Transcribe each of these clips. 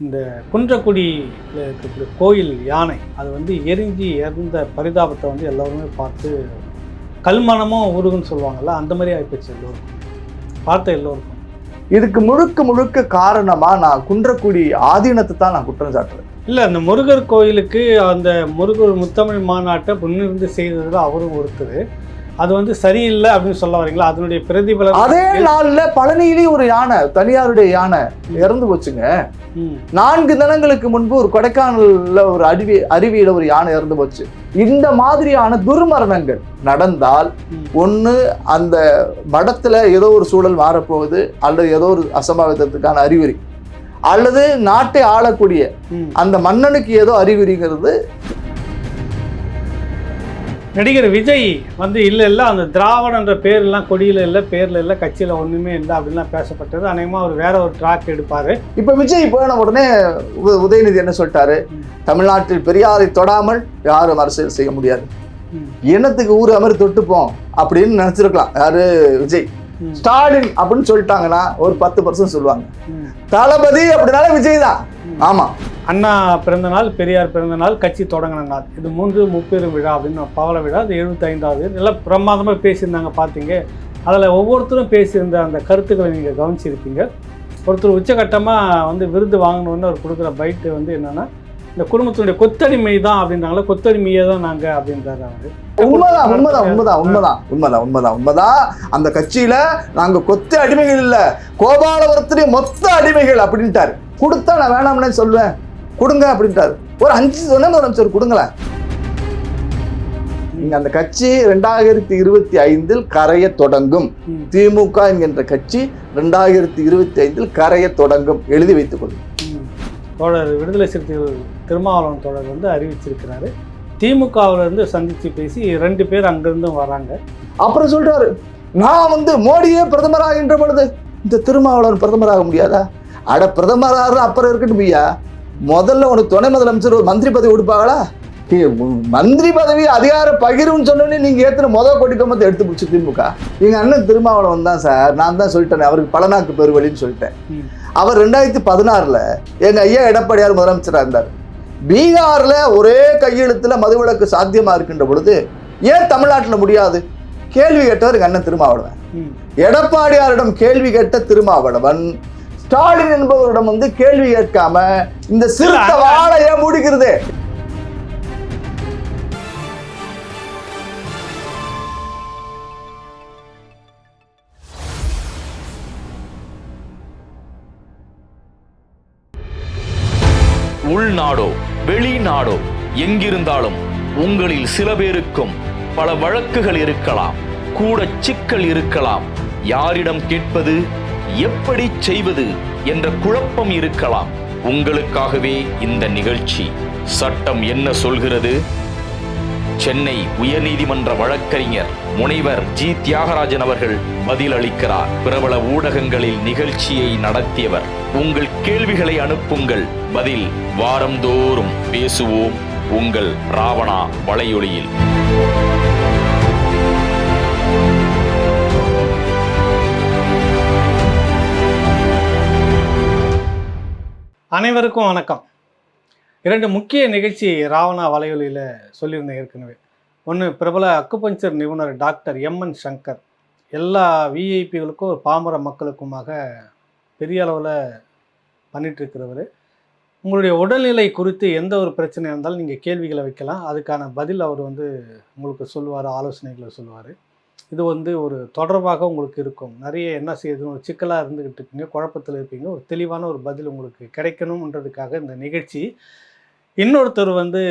இந்த குன்றக்குடியில் இருக்கக்கூடிய கோயில் யானை அது வந்து எரிஞ்சு இறந்த பரிதாபத்தை வந்து எல்லோருமே பார்த்து கல்மனமும் உருகுன்னு சொல்லுவாங்கள்ல, அந்த மாதிரி ஆகிப்போச்சு எல்லோருக்கும், பார்த்த எல்லோருக்கும். இதுக்கு முழுக்க முழுக்க காரணமாக நான் குன்றக்குடி ஆதீனத்தை தான் நான் குற்றம் சாட்டுறேன். இல்லை, அந்த முருகர் கோயிலுக்கு அந்த முருகர் முத்தமிழ் மாநாட்டை முன்னிருந்து செய்ததில் அவரும் ஒருத்தர். அது வந்து சரியில்லை அப்படின்னு சொல்ல வரீங்களா? அதனுடைய பிரதிபலன் அதே நாள்ல பழனியிலேயே ஒரு யானை, தனியாருடைய யானை இறந்து போச்சுங்க. 4 தினங்களுக்கு முன்பு ஒரு கொடைக்கானல்ல ஒரு அருவியில ஒரு யானை இறந்து போச்சு. இந்த மாதிரியான துர்மரணங்கள் நடந்தால் ஒண்ணு அந்த மடத்துல ஏதோ ஒரு சூழல் மாறப்போகுது, அல்லது ஏதோ ஒரு அசம்பாவிதத்துக்கான அறிகுறி, அல்லது நாட்டை ஆளக்கூடிய அந்த மன்னனுக்கு ஏதோ அறிகுறிங்கிறது. நடிகர் விஜய் வந்து இல்லை அந்த திராவிடன்ற பேர்லாம் கொடியில் இல்லை, பேரில் இல்லை, கட்சியில் ஒன்றுமே இல்லை அப்படின்லாம் பேசப்பட்டது. அநேகமாக அவர் வேற ஒரு ட்ராக் எடுப்பார். இப்போ விஜய் போன உடனே உதயநிதி என்ன சொல்லிட்டாரு? தமிழ்நாட்டில் பெரியாரை தொடாமல் யாரும் அரசியல் செய்ய முடியாது, என்னத்துக்கு ஊர் அமர் தொட்டுப்போம் அப்படின்னு நினைச்சிருக்கலாம் யாரு? விஜய். ஸ்டாலின் அப்படின்னு சொல்லிட்டாங்கன்னா ஒரு 10% சொல்லுவாங்க. தளபதி அப்படின்னால விஜய் தான். ஆமா, அண்ணா பிறந்த நாள், பெரியார் பிறந்த நாள், கட்சி தொடங்கின நாள், இது 3 முப்பெரும் விழா அப்படின்னு பவள விழா. அது 75வது. எல்லாம் பிரமாதமாக பேசியிருந்தாங்க பார்த்தீங்க. அதில் ஒவ்வொருத்தரும் பேசியிருந்த அந்த கருத்துக்களை நீங்கள் கவனிச்சிருப்பீங்க. ஒருத்தர் உச்சகட்டமாக வந்து விருது வாங்கணுன்னு அவர் கொடுக்குற பைட்டு வந்து என்னென்னா, இந்த குடும்பத்தினுடைய கொத்தடிமை தான் அப்படின்றாங்களே, கொத்தடிமையே தான் நாங்கள் அப்படின்றாரு அவர். உண்மைதான். அந்த கட்சியில நாங்க கொத்த அடிமைகள் இல்ல, கோபாலபுரத்துடைய மொத்த அடிமைகள் அப்படின்ட்டாரு. கொடுத்தா நான் வேணாம்னு சொல்லுவேன், கொடுங்க அப்படின்ட்டாரு. ஒரு 5 முதலமைச்சர் கொடுங்களேன். நீங்க அந்த கட்சி 2025 கரைய தொடங்கும். திமுக என்கின்ற கட்சி 2025 கரைய தொடங்கும், எழுதி வைத்துக் கொள்ளும். தோழர் விடுதலை சிறுத்தைகள் திருமாவளவன் தோழர் வந்து அறிவிச்சிருக்கிறாரு. திமுகவிலிருந்து சந்தித்து பேசி 2 பேர் அங்கிருந்தும் வராங்க. அப்புறம் சொல்றாரு, நான் வந்து மோடியே பிரதமராகின்ற பொழுது இந்த திருமாவளவன் பிரதமராக முடியாதா? அட பிரதமராக அப்புறம் இருக்கட்டும் ஐயா, முதல்ல உனக்கு துணை முதலமைச்சர் ஒரு மந்திரி பதவி கொடுப்பாங்களா? மந்திரி பதவி அதிகார பகிர்வுன்னு சொன்னோன்னே நீங்க ஏத்துன கொடி கம்பத்தை எடுத்து பிடிச்சி திமுக. எங்க அண்ணன் திருமாவளவன் தான் சார், நான் தான் சொல்லிட்டேன், அவருக்கு பலநாக்கு பெருவழின்னு சொல்லிட்டேன். அவர் 2016 எங்க ஐயா எடப்பாடியார் முதலமைச்சராக இருந்தார். பீகார்ல ஒரே கையெழுத்துல மதுவிலக்கு சாத்தியமா இருக்கின்ற பொழுது ஏன் தமிழ்நாட்டில் முடியாது? கேள்வி கேட்டவர் எங்க அண்ணன் திருமாவளவன். எடப்பாடியாரிடம் கேள்வி கேட்ட திருமாவளவன் ஸ்டாலின் என்பவரிடம் வந்து கேள்வி கேட்காம இந்த சிறுத்தை வாழை ஏன் முடிக்கிறது? உள்நாடோ வெளிநாடோ எங்கிருந்தாலும் உங்களில் சில பேருக்கும் பல வழக்குகள் இருக்கலாம், கூட சிக்கல் இருக்கலாம், யாரிடம் கேட்பது, எப்படி செய்வது என்ற குழப்பம் இருக்கலாம். உங்களுக்காகவே இந்த நிகழ்ச்சி. சட்டம் என்ன சொல்கிறது? சென்னை உயர்நீதிமன்ற வழக்கறிஞர் முனைவர் ஜி தியாகராஜன் அவர்கள் பதிலளிக்கிறார். பிரபல ஊடகங்களில் நிகழ்ச்சியை நடத்தியவர். உங்கள் கேள்விகளை அனுப்புங்கள். பதில் வாரந்தோறும் பேசுவோம். உங்கள் ராவணா வலையொலியில். அனைவருக்கும் வணக்கம். 2 முக்கிய நிகழ்ச்சி ராவணா வலையொலியில் சொல்லியிருந்தேன் ஏற்கனவே. ஒன்று, பிரபல அக்குபஞ்சர் நிபுணர் டாக்டர் எம்என் சங்கர் எல்லா விஐபிகளுக்கும் பாமர மக்களுக்குமாக பெரிய அளவில் பண்ணிகிட்ருக்கிறவர். உங்களுடைய உடல்நிலை குறித்து எந்த ஒரு பிரச்சனையாக இருந்தாலும் நீங்கள் கேள்விகளை வைக்கலாம், அதுக்கான பதில் அவர் வந்து உங்களுக்கு சொல்லுவார், ஆலோசனைகளை சொல்லுவார். இது வந்து ஒரு தொடர்பாக உங்களுக்கு இருக்கும். நிறைய என்ன செய்யுதுன்னு ஒரு சிக்கலாக இருந்துக்கிட்டு இருப்பீங்க, குழப்பத்தில் இருப்பீங்க, ஒரு தெளிவான ஒரு பதில் உங்களுக்கு கிடைக்கணுன்றதுக்காக இந்த நிகழ்ச்சி. இன்னொருத்தர் வந்து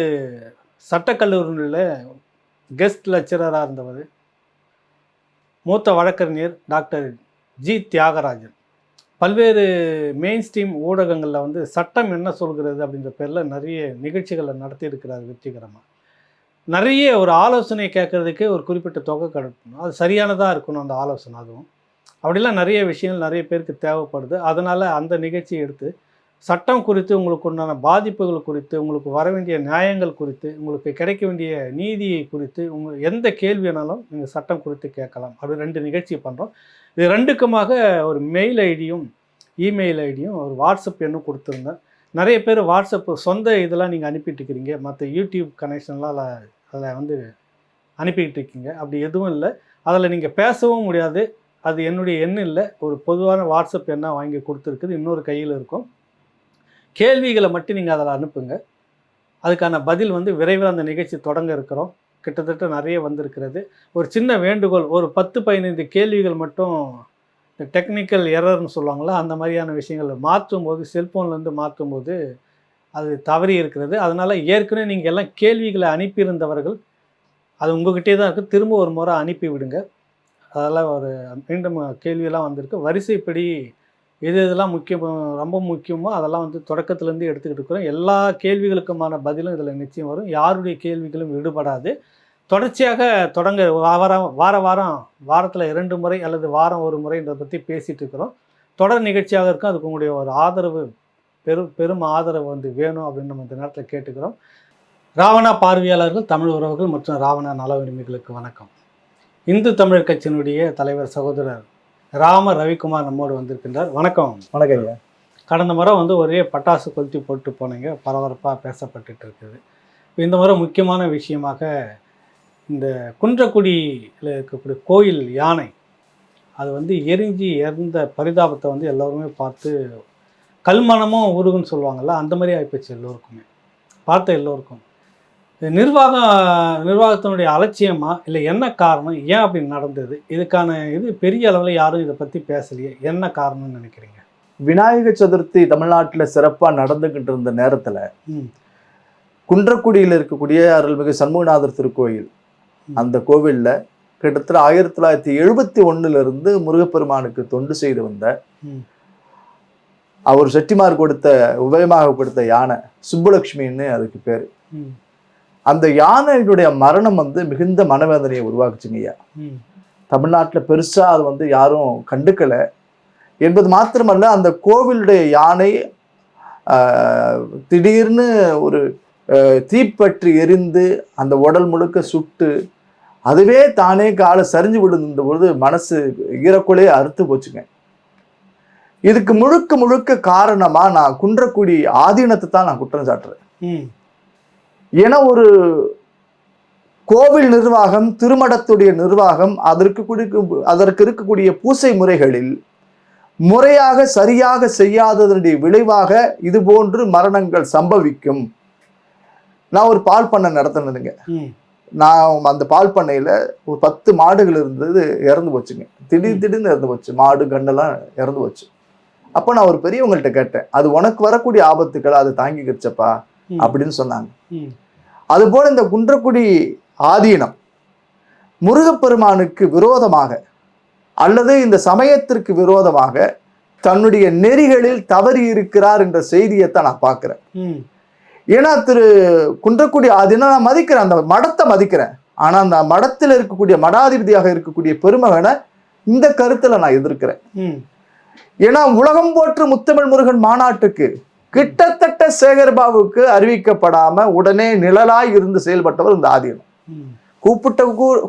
சட்டக்கல்லூரியில் கெஸ்ட் லெக்சரராக இருந்தவர், மூத்த வழக்கறிஞர் டாக்டர் ஜி தியாகராஜன். பல்வேறு மெயின் ஸ்ட்ரீம் ஊடகங்களில் வந்து சட்டம் என்ன சொல்கிறது அப்படின்ற பேரில் நிறைய நிகழ்ச்சிகளை நடத்தியிருக்கிறார் வெற்றிகரமாக. நிறைய ஒரு ஆலோசனை கேட்குறதுக்கே ஒரு குறிப்பிட்ட தொகை கிடைக்கணும், அது சரியானதாக இருக்கணும் அந்த ஆலோசனை. அதுவும் அப்படிலாம் நிறைய விஷயங்கள் நிறைய பேருக்கு தேவைப்படுது. அதனால் அந்த நிகழ்ச்சியை எடுத்து சட்டம் குறித்து, உங்களுக்கு உண்டான பாதிப்புகள் குறித்து, உங்களுக்கு வர வேண்டிய நியாயங்கள் குறித்து, உங்களுக்கு கிடைக்க வேண்டிய நீதியை குறித்து, எந்த கேள்வி வேணாலும் நீங்கள் சட்டம் குறித்து கேட்கலாம். அப்படி 2 நிகழ்ச்சி பண்ணுறோம். இது 2க்குமாக ஒரு மெயில் ஐடியும் இமெயில் ஐடியும் ஒரு வாட்ஸ்அப் எண்ணும் கொடுத்துருந்தேன். நிறைய பேர் வாட்ஸ்அப் சொந்த இதெல்லாம் நீங்கள் அனுப்பிட்டு இருக்கிறீங்க, மற்ற யூடியூப் கனெக்ஷன்லாம் அதில் வந்து அனுப்பிக்கிட்டு இருக்கீங்க. அப்படி எதுவும் இல்லை. அதில் நீங்கள் பேசவும் முடியாது. அது என்னுடைய எண் இல்லை. ஒரு பொதுவான வாட்ஸ்அப் எண்ணாக வாங்கி கொடுத்துருக்குது. இன்னொரு கையில் இருக்கும். கேள்விகளை மட்டும் நீங்கள் அதில் அனுப்புங்க. அதுக்கான பதில் வந்து விரைவில் அந்த நிகழ்ச்சி தொடங்க இருக்கிறோம். கிட்டத்தட்ட நிறைய வந்திருக்கிறது. ஒரு சின்ன வேண்டுகோள், ஒரு 10-15 கேள்விகள் மட்டும் டெக்னிக்கல் எரர்னு சொல்லுவாங்களா, அந்த மாதிரியான விஷயங்கள் மாற்றும்போது, செல்ஃபோன்லேருந்து மாற்றும்போது அது தவறி இருக்கிறது. அதனால் ஏற்கனவே நீங்கள் எல்லாம் கேள்விகளை அனுப்பியிருந்தவர்கள் அது உங்கள்கிட்டே தான் இருக்குது. திரும்ப ஒரு முறை அனுப்பி விடுங்க. அதெல்லாம் ஒரு மீண்டும் கேள்வியெல்லாம் வந்திருக்கு. வரிசைப்படி எது எதெல்லாம் முக்கியம், ரொம்ப முக்கியமோ அதெல்லாம் வந்து தொடக்கத்துலேருந்து எடுத்துக்கிட்டு இருக்கிறோம். எல்லா கேள்விகளுக்குமான பதிலும் இதில் நிச்சயம் வரும். யாருடைய கேள்விகளும் விடுபடாது. தொடர்ச்சியாக தொடங்க வாரத்தில் 2 முறை அல்லது வாரம் 1 முறைன்றதை பற்றி பேசிகிட்டு இருக்கிறோம். தொடர் நிகழ்ச்சியாக இருக்கும். அதுக்கு உங்களுடைய ஒரு ஆதரவு, பெரும் ஆதரவு வந்து வேணும் அப்படின்னு நம்ம இந்த நேரத்தில் கேட்டுக்கிறோம். ராவணா பார்வையாளர்கள், தமிழ் உறவுகள் மற்றும் ராவணா நல உரிமைகளுக்கு வணக்கம். இந்து தமிழர் கட்சியினுடைய தலைவர் சகோதரர் ராம ரவிக்குமார் நம்மோடு வந்திருக்கின்றார். வணக்கம். வணக்கம் ஐயா. கடந்த முறை வந்து ஒரே பட்டாசு கொளுத்தி போட்டு போனீங்க, பரபரப்பாக பேசப்பட்டு இருக்குது. இந்த முறை முக்கியமான விஷயமாக இந்த குன்றக்குடியில் இருக்கக்கூடிய கோயில் யானை அது வந்து எரிஞ்சு இறந்த பரிதாபத்தை வந்து எல்லோருமே பார்த்து கல்மனமும் உருகுன்னு சொல்லுவாங்கள்ல, அந்த மாதிரி ஆகிப்போச்சு எல்லோருக்குமே, பார்த்த எல்லோருக்கும். நிர்வாகத்தினுடைய அலட்சியமா இல்லை என்ன காரணம், ஏன் அப்படி நடந்தது, இதுக்கான இது பெரிய அளவில் யாரும் இதை பற்றி பேசலையே, என்ன காரணம்னு நினைக்கிறீங்க? விநாயக சதுர்த்தி தமிழ்நாட்டில் சிறப்பாக நடந்துகிட்டு இருந்த நேரத்தில் குன்றக்குடியில் இருக்கக்கூடிய அருள்மிகு சண்முகநாதர் திருக்கோயில், அந்த கோவிலில் கிட்டத்தட்ட 1971 முருகப்பெருமானுக்கு தொண்டு செய்து வந்த அவர் செட்டிமார் கொடுத்த உபயமாக கொடுத்த யானை சுப்புலட்சுமின்னு அதுக்கு பேர். அந்த யானையினுடைய மரணம் வந்து மிகுந்த மனவேதனையை உருவாக்குச்சுங்கய்யா. தமிழ்நாட்டில் பெருசா அது வந்து யாரும் கண்டுக்கலை என்பது மாத்திரமல்ல, அந்த கோவிலுடைய யானை திடீர்னு ஒரு தீப்பற்றி எரிந்து அந்த உடல் முழுக்க சுட்டு அதுவே தானே காலை சரிஞ்சு விழுந்த பொழுது மனசு ஈரக்குலையே அறுத்து போச்சுங்க. இதுக்கு முழுக்க முழுக்க காரணமா நான் குன்றக்குடி ஆதீனத்தை தான் நான் குற்றம் சாட்டுறேன். ஏன்னா ஒரு கோவில் நிர்வாகம், திருமடத்துடைய நிர்வாகம் அதற்கு இருக்கக்கூடிய பூசை முறைகளில் முறையாக சரியாக செய்யாததனுடைய விளைவாக இது போன்று மரணங்கள் சம்பவிக்கும். நான் ஒரு பால் பண்ணை நடத்தினதுங்க. நான் அந்த பால் பண்ணையில் ஒரு 10 மாடுகள் இருந்தது, இறந்து போச்சுங்க. திடீர்னு இறந்து போச்சு, மாடு கண்ணெல்லாம் இறந்து போச்சு. அப்போ நான் ஒரு பெரியவங்கள்ட்ட கேட்டேன், அது உனக்கு வரக்கூடிய ஆபத்துக்களை அது தாங்கிக்கிச்சப்பா அப்படின்னு சொன்னாங்க. அதுபோல இந்த குன்றக்குடி ஆதீனம் முருகப்பெருமானுக்கு விரோதமாக அல்லது இந்த சமயத்திற்கு விரோதமாக தன்னுடைய நெறிகளில் தவறி இருக்கிறார் என்ற செய்தியைத்தான் நான் பார்க்கிறேன். ஏன்னா குன்றக்குடி ஆதீனம் நான் மதிக்கிறேன், அந்த மடத்தை மதிக்கிறேன். ஆனா அந்த மடத்தில் இருக்கக்கூடிய மடாதிபதியாக இருக்கக்கூடிய பெருமகனை இந்த கருத்துல நான் எதிர்க்கிறேன். ஏன்னா உலகம் போற்று முத்தமிழ் முருகன் மாநாட்டுக்கு கிட்டத்தட்ட சேகர்பாபுக்கு அறிவிக்கப்படாம உடனே நிழலாய் இருந்து செயல்பட்டவர் இந்த ஆதீனம். கூப்பிட்ட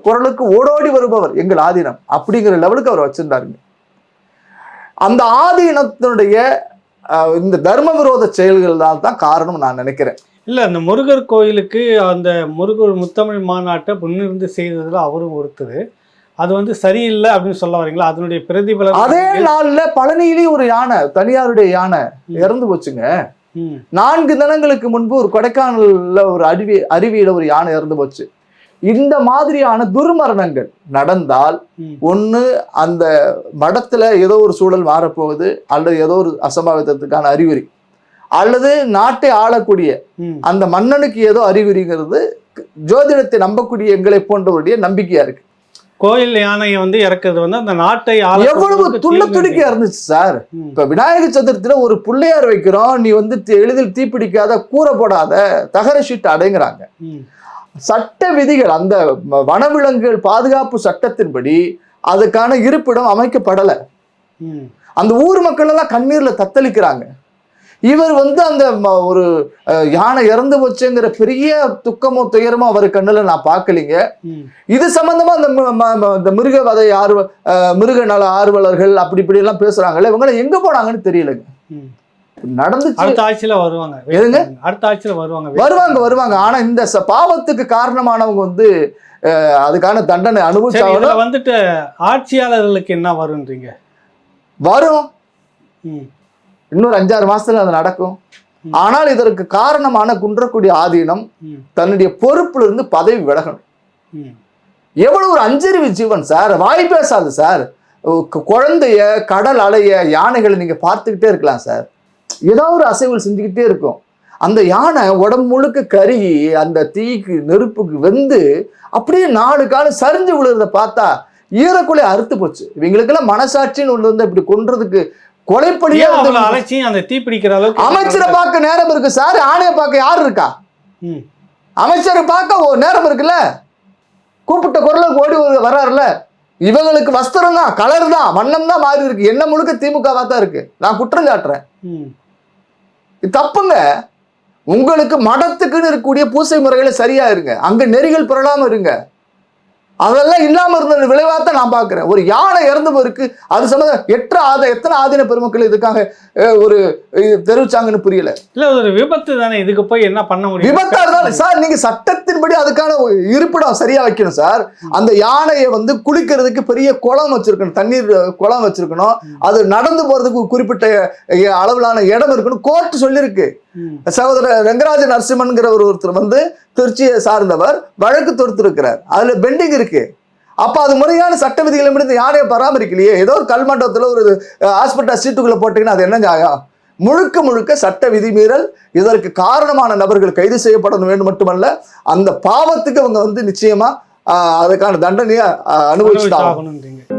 குரலுக்கு ஓடோடி வருபவர் எங்கள் ஆதீனம் அப்படிங்கிற லெவலுக்கு அவர் வச்சிருந்தாருங்க. அந்த ஆதீனத்தினுடைய இந்த தர்ம விரோத செயல்கள் தான் காரணம் நான் நினைக்கிறேன். இல்லை, அந்த முருகர் கோயிலுக்கு அந்த முருகர் முத்தமிழ் மாநாட்டை முன்னிருந்து செய்ததுல அவரும் ஒருத்தர். அது வந்து சரியில்லை அப்படின்னு சொல்ல வரீங்களா? அதனுடைய பிரதிபலன் அதே நாள்ல பழனியிலேயே ஒரு யானை, தனியாருடைய யானை இறந்து போச்சுங்க. 4 தினங்களுக்கு முன்பு ஒரு கொடைக்கானல்ல ஒரு அருவியில ஒரு யானை இறந்து போச்சு. இந்த மாதிரியான துர்மரணங்கள் நடந்தால் ஒண்ணு அந்த மடத்துல ஏதோ ஒரு சூழல் மாறப்போகுது, அல்லது ஏதோ ஒரு அசம்பாவிதத்துக்கான அறிகுறி, அல்லது நாட்டை ஆளக்கூடிய அந்த மன்னனுக்கு ஏதோ அறிகுறிங்கிறது ஜோதிடத்தை நம்பக்கூடிய எங்களை போன்றவருடைய நம்பிக்கையா இருக்கு. கோயில் யானையை வந்து இறக்குறது வந்து அந்த நாட்டை எவ்வளவு துடிக்க இருந்துச்சு சார். இப்ப விநாயக சதுர்த்தியில ஒரு பிள்ளையார் வைக்கிறோம், நீ வந்து எளிதில் தீப்பிடிக்காத, கூரை போடாத, தகர ஷீட் அடைங்கிறாங்க. சட்ட விதிகள், அந்த வனவிலங்குகள் பாதுகாப்பு சட்டத்தின்படி அதுக்கான இருப்பிடம் அமைக்கப்படலை. அந்த ஊர் மக்கள் எல்லாம் கண்ணீர்ல தத்தளிக்கிறாங்க. இவர் வந்து அந்த ஒரு யானை இறந்து போச்சுங்கிற பெரிய துக்கமோ துயரமோ அவர் கண்ணுல நான் பார்க்கலீங்க. இது சம்பந்தமா இந்த மிருகவதை மிருக நல ஆர்வலர்கள் அப்படி இப்படி எல்லாம் பேசுறாங்கல்ல, இவங்க எங்க போனாங்கன்னு தெரியலங்க. நடந்துச்சு. அடுத்த ஆட்சியில வருவாங்க. எதுங்க? அடுத்த ஆட்சியில வருவாங்க. வருவாங்க. ஆனா இந்த பாவத்துக்கு காரணமானவங்க வந்து அதுக்கான தண்டனை அனுபவிச்சாலும் வந்துட்டு ஆட்சியாளர்களுக்கு என்ன வரும்ன்றீங்க? வரும். இன்னொரு 5-6 மாசத்துல அது நடக்கும். ஆனால் இதற்கு காரணமான குன்றக்குடி ஆதீனம் தன்னுடைய பொறுப்புல இருந்து பதவி விலகணும். எவ்வளவு ஒரு அஞ்சறிவு ஜீவன் சார், வாய் பேசாது சார். குழந்தைய, கடல் அலைய, யானைகளை நீங்க பார்த்துக்கிட்டே இருக்கலாம் சார். ஏதாவது ஒரு அசைவுகள் செஞ்சுக்கிட்டே இருக்கும். அந்த யானை உடம்பு முழுக்க கருகி அந்த தீக்கு நெருப்புக்கு வெந்து அப்படியே 4 காலம் சரிஞ்சு விழுறத பார்த்தா ஈரக்குலை அறுத்து போச்சு. இவங்களுக்கெல்லாம் மனசாட்சின்னு ஒண்ணு வந்து இப்படி கொன்றதுக்கு கொலைப்படியா அழைச்சி அந்த தீ பிடிக்கிற அளவுக்கு அமைச்சரை பார்க்க நேரம் இருக்கு சார். ஆணையை பார்க்க யாரு இருக்கா? அமைச்சரை பார்க்க நேரம் இருக்குல்ல. கூப்பிட்ட குரலுக்கு ஓடி வர்றாருல. இவங்களுக்கு வஸ்திரம் தான், கலர் தான், வண்ணம் தான் மாறி இருக்கு. என்ன முழுக்க திமுகவா தான் இருக்கு. நான் குற்றம் சாட்டுறேன். தப்புங்க. உங்களுக்கு மடத்துக்குன்னு இருக்கக்கூடிய பூசை முறைகளை சரியா இருங்க. அங்க நெறிகள் புரளாம இருங்க. அதெல்லாம் இல்லாம இருந்த விளைவாத்தான் நான் பாக்குறேன். ஒரு யானை இறந்து போயிருக்கு. அது சம்பந்தம் எத்தனை ஆதீன பெருமக்கள் இதுக்காக ஒரு தெரிவிச்சாங்கன்னு புரியல. இல்ல ஒரு விபத்து தானே, இதுக்கு போய் என்ன பண்ண முடியும்? விபத்தா இருந்தாலும் சார் நீங்க சட்டத்தின்படி அதுக்கான இருப்பிடம் சரியா வைக்கணும் சார். அந்த யானையை வந்து குளிக்கிறதுக்கு பெரிய குளம் வச்சிருக்கணும், தண்ணீர் குளம் வச்சிருக்கணும். அது நடந்து போறதுக்கு குறிப்பிட்ட அளவிலான இடம் இருக்கணும். கோர்ட் சொல்லியிருக்கு. சகோதரர் ரங்கராஜ நரசிம்மன்கிற ஒருத்தர் வந்து திருச்சியை சார்ந்தவர் வழக்கு தொடுத்திருக்கிறார். அதுல பெண்டிங் இருக்கு. அப்ப அது முறையான சட்ட விதிகளை முடிந்து யாரையும் பராமரிக்கலையே. ஏதோ ஒரு கல்மண்டபத்துல ஒரு ஹாஸ்பிட்டல் சீட்டுக்குள்ள போட்டீங்கன்னா அது என்ன நியாயம்? முழுக்க சட்ட விதிமீறல். இதற்கு காரணமான நபர்கள் கைது செய்யப்பட வேண்டும். மட்டுமல்ல, அந்த பாவத்துக்கு அவங்க வந்து நிச்சயமா அதுக்கான தண்டனையை அனுபவிச்சுட்டாங்க.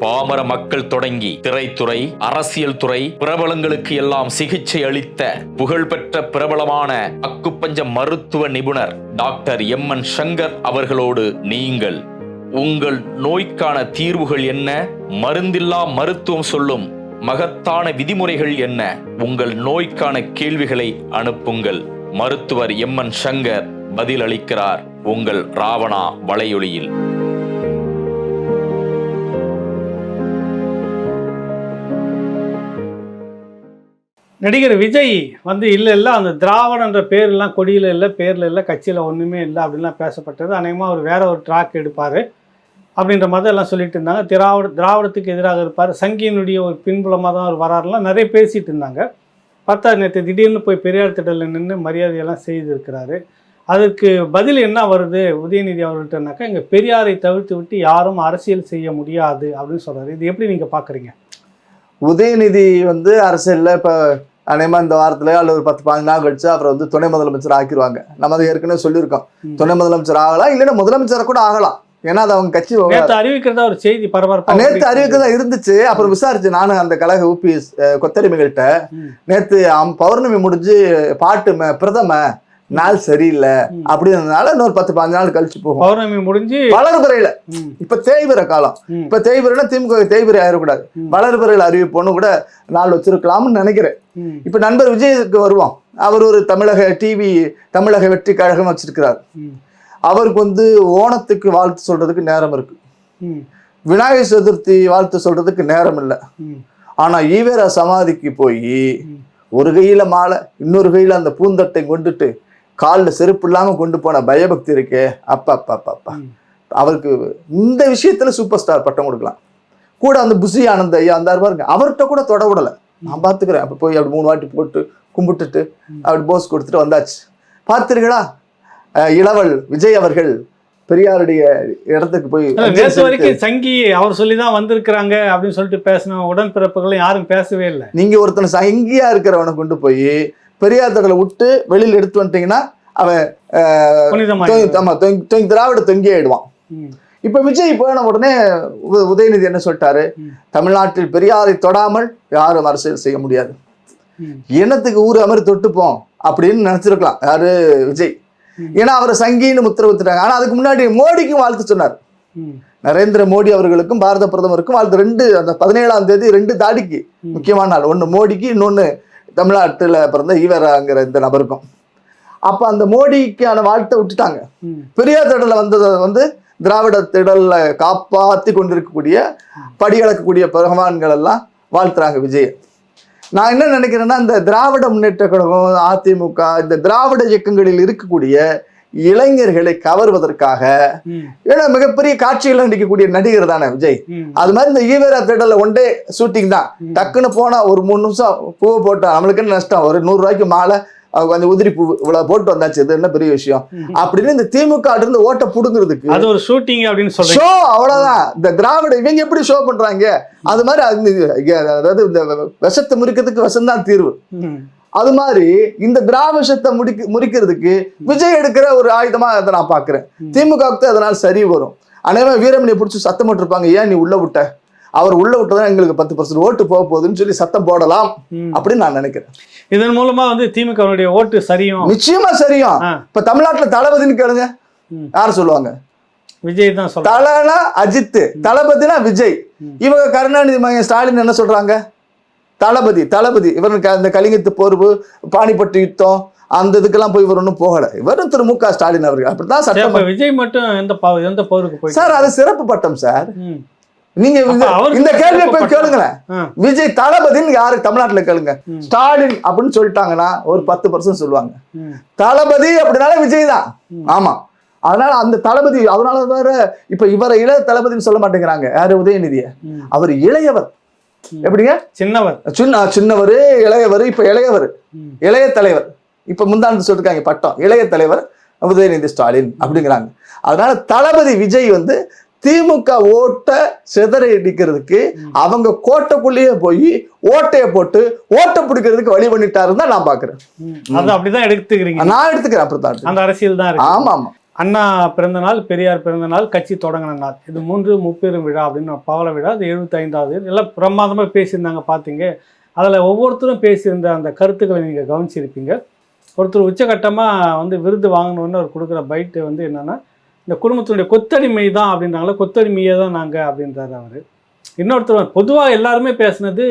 பாமர மக்கள் தொடங்கி திரைத்துறை, அரசியல் துறை பிரபலங்களுக்கு எல்லாம் சிகிச்சை அளித்த புகழ்பெற்ற பிரபலமான அக்குப்பஞ்ச மருத்துவ நிபுணர் டாக்டர் எம்.என். சங்கர் அவர்களோடு நீங்கள் உங்கள் நோய்க்கான தீர்வுகள் என்ன, மருந்தில்லா மருத்துவம் சொல்லும் மகத்தான விதிமுறைகள் என்ன, உங்கள் நோய்க்கான கேள்விகளை அனுப்புங்கள். மருத்துவர் எம்.என். சங்கர் பதில் அளிக்கிறார் உங்கள் ராவணா வலையொலியில். நடிகர் விஜய் வந்து இல்லை அந்த திராவிடன்ற பேர்லாம் கொடியில் இல்லை, பேரில் இல்லை, கட்சியில் ஒன்றுமே இல்லை அப்படின்லாம் பேசப்பட்டது. அநேகமாக அவர் வேற ஒரு ட்ராக் எடுப்பார் அப்படின்ற மாதிரி எல்லாம் சொல்லிட்டு இருந்தாங்க. திராவிடத்துக்கு எதிராக இருப்பார், சங்கியினுடைய ஒரு பின்புலமாக தான் அவர் வராருலாம் நிறைய பேசிகிட்டு இருந்தாங்க. பார்த்தா நேற்று திடீர்னு போய் பெரியார் திடலில் நின்று மரியாதையெல்லாம் செய்திருக்கிறாரு. அதற்கு பதில் என்ன வருது உதயநிதி அவர்கள்ட்டனாக்கா, இங்கே பெரியாரை தவிர்த்து விட்டு யாரும் அரசியல் செய்ய முடியாது அப்படின்னு சொல்கிறாரு. இது எப்படி நீங்கள் பார்க்குறீங்க? உதயநிதி வந்து அரசியலில் இப்போ அநேகமா இந்த வாரத்துல அல்லது ஒரு 10-15 நாள் கழிச்சு அப்புறம் வந்து துணை முதலமைச்சர் ஆக்கிடுவாங்க. நம்ம அதை ஏற்கனவே சொல்லியிருக்கோம். துணை முதலமைச்சர் ஆகலாம், இல்லைன்னா முதலமைச்சரை கூட ஆகலாம். ஏன்னா அது அவங்க கட்சி அறிவிக்கிறதா ஒரு செய்தி பரபரப்பா நேற்று அறிவிக்கிறதா இருந்துச்சு. அப்புறம் விசாரிச்சு நானும் அந்த கழக ஊபிஎஸ் கொத்தடிமைகள்கிட்ட நேற்று பௌர்ணமி முடிஞ்சு பாட்டு பிரதம நாள் சரியில்லை அப்படின்றதுனால இன்னொரு 10-15 நாள் கழிச்சு போகும். பௌர்ணமி முடிஞ்சு வளர்பிறையில இப்ப தேய்பிற காலம். இப்ப தேய்பிறைனா திமுக தேய்பிறை ஆயிடக்கூடாது. வளர்பிறையில அறிவிப்போன்னு கூட நாள் வச்சிருக்கலாம்னு நினைக்கிறேன். இப்ப நண்பர் விஜய்க்கு வருவோம். அவர் ஒரு தமிழக வெற்றி கழகம் வச்சிருக்கிறார். அவருக்கு வந்து ஓணத்துக்கு வாழ்த்து சொல்றதுக்கு நேரம் இருக்கு, விநாயகர் சதுர்த்தி வாழ்த்து சொல்றதுக்கு நேரம் இல்லை. ஆனா ஈவேரா சமாதிக்கு போய் ஒரு கையில மாலை, இன்னொரு கையில அந்த பூந்தட்டை கொண்டுட்டு காலில் செருப்பு இல்லாம கொண்டு போன பயபக்தி இருக்கே, அப்பா அவருக்கு இந்த விஷயத்துல சூப்பர் ஸ்டார் பட்டம் கொடுக்கலாம். கூட அந்த புசி ஆனந்த் ஐயா அந்த பாருங்க, அவர்கிட்ட கூட தொட விடலை. நான் பார்த்துக்கிறேன். அப்போ போய் அப்படி 3 வாட்டி போட்டு கும்பிட்டுட்டு அப்படி போஸ் கொடுத்துட்டு வந்தாச்சு. பார்த்துருக்கா இளவல் விஜய் அவர்கள் பெரியாருடைய இடத்துக்கு போய் நேற்று வரைக்கும் சங்கி அவர் சொல்லிதான் வந்திருக்கிறாங்க அப்படின்னு சொல்லிட்டு பேசின உடன்பிறப்புகளும் யாரும் பேசவே இல்லை. நீங்க ஒருத்தனை சங்கியா இருக்கிறவனை கொண்டு போய் பெரியார் தடவை விட்டு வெளியில் எடுத்து வந்துட்டீங்கன்னா அவன் திராவிட தொங்கி ஆயிடுவான். இப்ப விஜய் போன உடனே உதயநிதி என்ன சொல்லிட்டாரு, தமிழ்நாட்டில் பெரியாரை தொடாமல் யாரும் அரசியல் செய்ய முடியாது, இனத்துக்கு ஊரு அமரி தொட்டுப்போம் அப்படின்னு நினைச்சிருக்கலாம் யாரு விஜய். ஏன்னா அவரை சங்கின்னு முத்திரவிட்டுட்டாங்க. ஆனா அதுக்கு முன்னாடி மோடிக்கும் வாழ்த்து சொன்னார். நரேந்திர மோடி அவர்களுக்கும் பாரத பிரதமருக்கும் வாழ்த்து. அந்த 17ஆம் தேதி 2 தாடிக்கு முக்கியமான நாள். ஒன்று மோடிக்கு, இன்னொன்று தமிழ்நாட்டில் பிறந்த ஈவேராங்கிற இந்த நபருக்கும். அப்ப அந்த மோடிக்கான வாழ்த்தை விட்டுட்டாங்க. பெரியார் தடல வந்ததை வந்து திராவிட திடல்ல காப்பாற்றி கொண்டிருக்கக்கூடிய படிகளக்கக்கூடிய பகவான்கள் எல்லாம் வாழ்த்துறாங்க விஜய். நான் என்ன நினைக்கிறேன்னா, இந்த திராவிட முன்னேற்ற கழகம், அதிமுக, இந்த திராவிட இயக்கங்களில் இருக்கக்கூடிய இளைஞர்களை கவர்வதற்காக, ஏன்னா மிகப்பெரிய காட்சிகள் நடிக்கக்கூடிய நடிகர் தானே விஜய். அது மாதிரி இந்த ஈவேரா தியேட்டர்ல ஒன் டே ஷூட்டிங் தான், டக்குன்னு போனா ஒரு 3 நிமிஷம் பூவை போட்டா நம்மளுக்கு நஷ்டம், ஒரு 100 ரூபாய்க்கு மாலை அந்த உதிரி பூ இவ்வளவு போட்டு வந்தாச்சு, இது என்ன பெரிய விஷயம் அப்படின்னு இந்த திமுக இருந்து ஓட்ட புடுங்கிறதுக்கு அது ஒரு ஷூட்டிங் அப்படின்னு சொல்றேன். ஷோ அவ்வளவுதான். இந்த திராவிட இவங்க எப்படி ஷோ பண்றாங்க, அது மாதிரி அதாவது இந்த விஷத்தை முறிக்கிறதுக்கு விஷம்தான் தீர்வு. அது மாதிரி இந்த திராவிஷத்தை முறிக்கிறதுக்கு விஜய் எடுக்கிற ஒரு ஆயுதமா அதை நான் பாக்குறேன். திமுகவுக்கு அதனால சரி வரும். அனைவரும் வீரமணியை பிடிச்சி சத்தம் போட்டிருப்பாங்க, ஏன் நீ உள்ள விட்ட, அவர் உள்ள விட்டதான் எங்களுக்கு 10% ஓட்டு போக போகுதுன்னு சொல்லி சத்தம் போடலாம் அப்படின்னு நான் நினைக்கிறேன். இதன் மூலமா வந்து திமுகவுடைய ஓட்டு சரியும், நிச்சயமா சரியும். இப்ப தமிழ்நாட்டுல தளபதினு கேளுங்க, யார் சொல்லுவாங்க? விஜய் தான் சொல்றாங்க. தலைனா அஜித், தளபதினா விஜய். இவங்க கருணாநிதி மகன் ஸ்டாலின் என்ன சொல்றாங்க? தளபதி தளபதி. இவருக்கு அந்த கலிங்கத்து போர்வு, பாணிப்பட்டு யுத்தம், அந்த இதுக்கெல்லாம் போய் இவர் ஒன்றும் போகல. இவரும் திரு மு க ஸ்டாலின் அவர்கள் அப்படித்தான் சட்டம். விஜய் மட்டும் எந்த போருக்கு போய் சார்? அது சிறப்பு பட்டம் சார். நீங்க இந்த கேள்வியை போய் கேளுங்களேன். விஜய் தளபதின்னு யாரு தமிழ்நாட்டுல கேளுங்க. ஸ்டாலின் அப்படின்னு சொல்லிட்டாங்கன்னா ஒரு 10% சொல்லுவாங்க. தளபதி அப்படின்னாலே விஜய் தான். ஆமா, அதனால அந்த தளபதி, அதனால வேற இப்ப இவரை இளைய தளபதினு சொல்ல மாட்டேங்கிறாங்க. யாரு? உதயநிதிய. அவர் இளையவர். எப்படிங்க? சின்னவர். சின்னவர், இளையவர். இப்ப இளையவர், இளைய தலைவர். இப்ப முந்தாண்டு சொல்லிருக்காங்க பட்டம், இளைய தலைவர் உதயநிதி ஸ்டாலின் அப்படிங்கிறாங்க. அதனால தளபதி விஜய் வந்து திமுக ஓட்டை சிதறடிக்கிறதுக்கு அவங்க கோட்டைக்குள்ளேயே போய் ஓட்டையை போட்டு ஓட்டை பிடிக்கிறதுக்கு வழி பண்ணிட்டாருன்னு தான் நான் பாக்குறேன். அது அப்படிதான் எடுத்துக்கிறீங்க? நான் எடுத்துக்கிறேன். அப்படித்தான் அந்த அரசியல் தான். ஆமா ஆமா. அண்ணா பிறந்த நாள், பெரியார் பிறந்த நாள், கட்சி தொடங்கின நாள், இது 3 முப்பெரும் விழா அப்படின்னு பவள விழா. அது 75வது. எல்லாம் பிரமாதமாக பேசியிருந்தாங்க பார்த்தீங்க. அதில் ஒவ்வொருத்தரும் பேசியிருந்த அந்த கருத்துக்களை நீங்கள் கவனிச்சிருப்பீங்க. ஒருத்தர் உச்சகட்டமாக வந்து விருது வாங்கணுன்னு அவர் கொடுக்குற பைட்டு வந்து என்னென்னா, இந்த குடும்பத்தினுடைய கொத்தடிமை தான் அப்படின்றாங்களே, கொத்தடிமையே தான் நாங்கள் அப்படின்றாரு அவர். இன்னொருத்தர் பொதுவாக எல்லாருமே பேசுனது,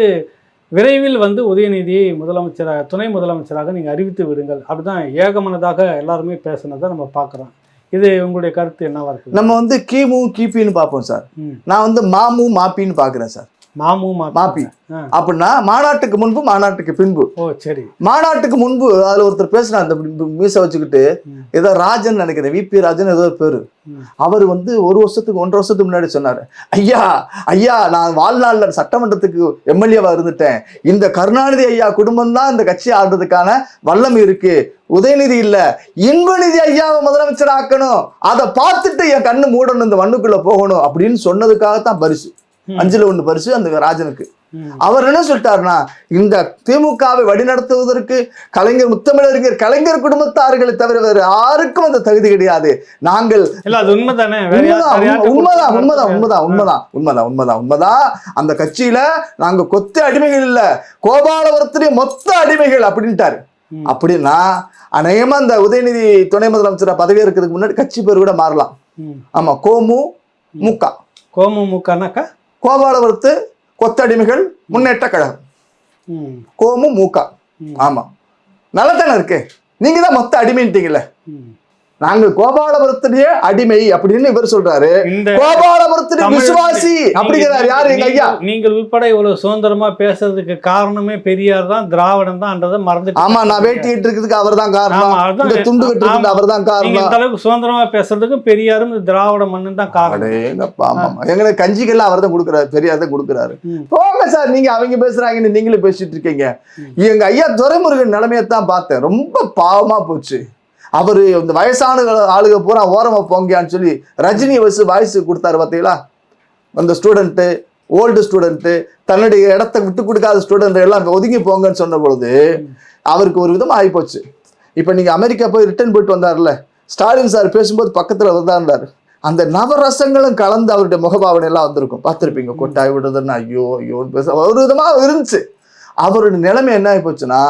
விரைவில் வந்து உதயநிதியை முதலமைச்சராக, துணை முதலமைச்சராக நீங்கள் அறிவித்து விடுங்கள், அப்படிதான் ஏகமனதாக எல்லாருமே பேசுனதை நம்ம பார்க்குறோம். இது உங்களுடைய கருத்து என்னவா இருக்கு? நம்ம வந்து கிமு கிபின்னு பார்ப்போம் சார். நான் வந்து மாமு மாப்பின்னு பார்க்குறேன் சார். மாமு மாப்பி அப்படின்னா மாநாட்டுக்கு முன்பு, மாநாட்டுக்கு பின்பு. ஓ சரி. மாநாட்டுக்கு முன்பு அதுல ஒருத்தர் பேசுனா, அந்த மீசை வச்சுக்கிட்டு, ஏதோ ராஜன் நினைக்கிறேன், விபி ராஜன் ஏதோ பேரு. அவர் வந்து 1 வருஷத்துக்கு 1.5 வருஷத்துக்கு முன்னாடி சொன்னாரு, ஐயா ஐயா நான் வாழ்நாள்ல சட்டமன்றத்துக்கு எம்எல்ஏவா இருந்துட்டேன், இந்த கருணாநிதி ஐயா குடும்பம் தான் இந்த கட்சி ஆடுறதுக்கான வல்லமை இருக்கு, உதயநிதி இல்ல, இன்பநிதி ஐயாவை முதலமைச்சர் ஆக்கணும், அதை பார்த்துட்டு என் கண்ணு மூடணும், இந்த மண்ணுக்குள்ள போகணும் அப்படின்னு சொன்னதுக்காகத்தான் பரிசு, 5ல் 1 பரிசு அந்த ராஜனுக்கு. அவர் என்ன சொல்லிட்டாருன்னா, இந்த திமுகவை வழிநடத்துவதற்கு கலைஞர், முத்தமிழறிஞர் கலைஞர் குடும்பத்தார்களை தவிர வேறு யாருக்கும் அந்த தகுதி கிடையாது. நாங்கள் உண்மைதான். அந்த கட்சியில நாங்க கொத்த அடிமைகள் இல்ல, கோபாலபுரத்திலே மொத்த அடிமைகள் அப்படின்ட்டாரு. அப்படின்னா அநேகமா அந்த உதயநிதி துணை முதலமைச்சர் பதவி இருக்கிறதுக்கு முன்னாடி கட்சி பேர் கூட மாறலாம். ஆமா, கோமு முக. கோமு முகனாக்கா கோபாலபுரத்து கொத்தடிமைகள் முன்னேற்ற கழகம், கோமு மூகா. ஆமா, நல்லதானே இருக்கு. நீங்க தான் மொத்த அடிமைன்ட்டீங்கல்ல. நாங்க கோபாலபுரத்திலேயே அடிமை அப்படின்னு இவர் சொல்றாரு. கோபாலபுரத்திலே விசுவாசி அப்படிங்கிறார் யாரு? எங்க ஐயா. நீங்கள் உட்பட இவ்வளவு சுதந்திரமா பேசுறதுக்கு காரணமே பெரியார் தான், திராவிடம் தான் மறந்து. ஆமா, நான் வேட்டிட்டு இருக்கிறதுக்கு அவர் தான் காரணம், துண்டு கட்டுறதுக்கு அவர் தான் காரணம். இந்த அளவுக்கு சுதந்திரமா பேசுறதுக்கும் பெரியாரும் திராவிட மண்ணு தான் காரணம். எங்களுக்கு கஞ்சிக்கெல்லாம் அவர் தான் கொடுக்குறாரு, பெரியார் தான் கொடுக்குறாரு. போங்க சார், நீங்க அவங்க பேசுறாங்கன்னு நீங்களும் பேசிட்டு இருக்கீங்க. எங்க ஐயா துரைமுருகன் நிலைமையத்தான் பார்த்தேன், ரொம்ப பாவமா போச்சு. அவரு இந்த வயசான ஆளுக பூரா ஓரமா போங்கியான்னு சொல்லி ரஜினி வாய்ஸ் கொடுத்தாரு பார்த்தீங்களா. அந்த ஸ்டூடெண்ட்டு, ஓல்டு ஸ்டூடெண்ட்டு, தன்னுடைய இடத்த விட்டு கொடுக்காத ஸ்டூடெண்ட் எல்லாம் ஒதுங்கி போங்கன்னு சொன்ன பொழுது அவருக்கு ஒரு விதம் ஆகிப்போச்சு. இப்போ நீங்க அமெரிக்கா போய் ரிட்டர்ன் போயிட்டு வந்தார்ல, ஸ்டாலின் சார் பேசும்போது பக்கத்துல தான் இருந்தாரு. அந்த நவரசங்களும் கலந்து அவருடைய முகபாவனை எல்லாம் வந்திருக்கும், பார்த்துருப்பீங்க. கொட்டாய் விடுறதுன்னு ஐயோ ஐயோன்னு பேச ஒரு விதமா இருந்துச்சு. அவருடைய நிலைமை என்ன ஆகி போச்சுன்னா,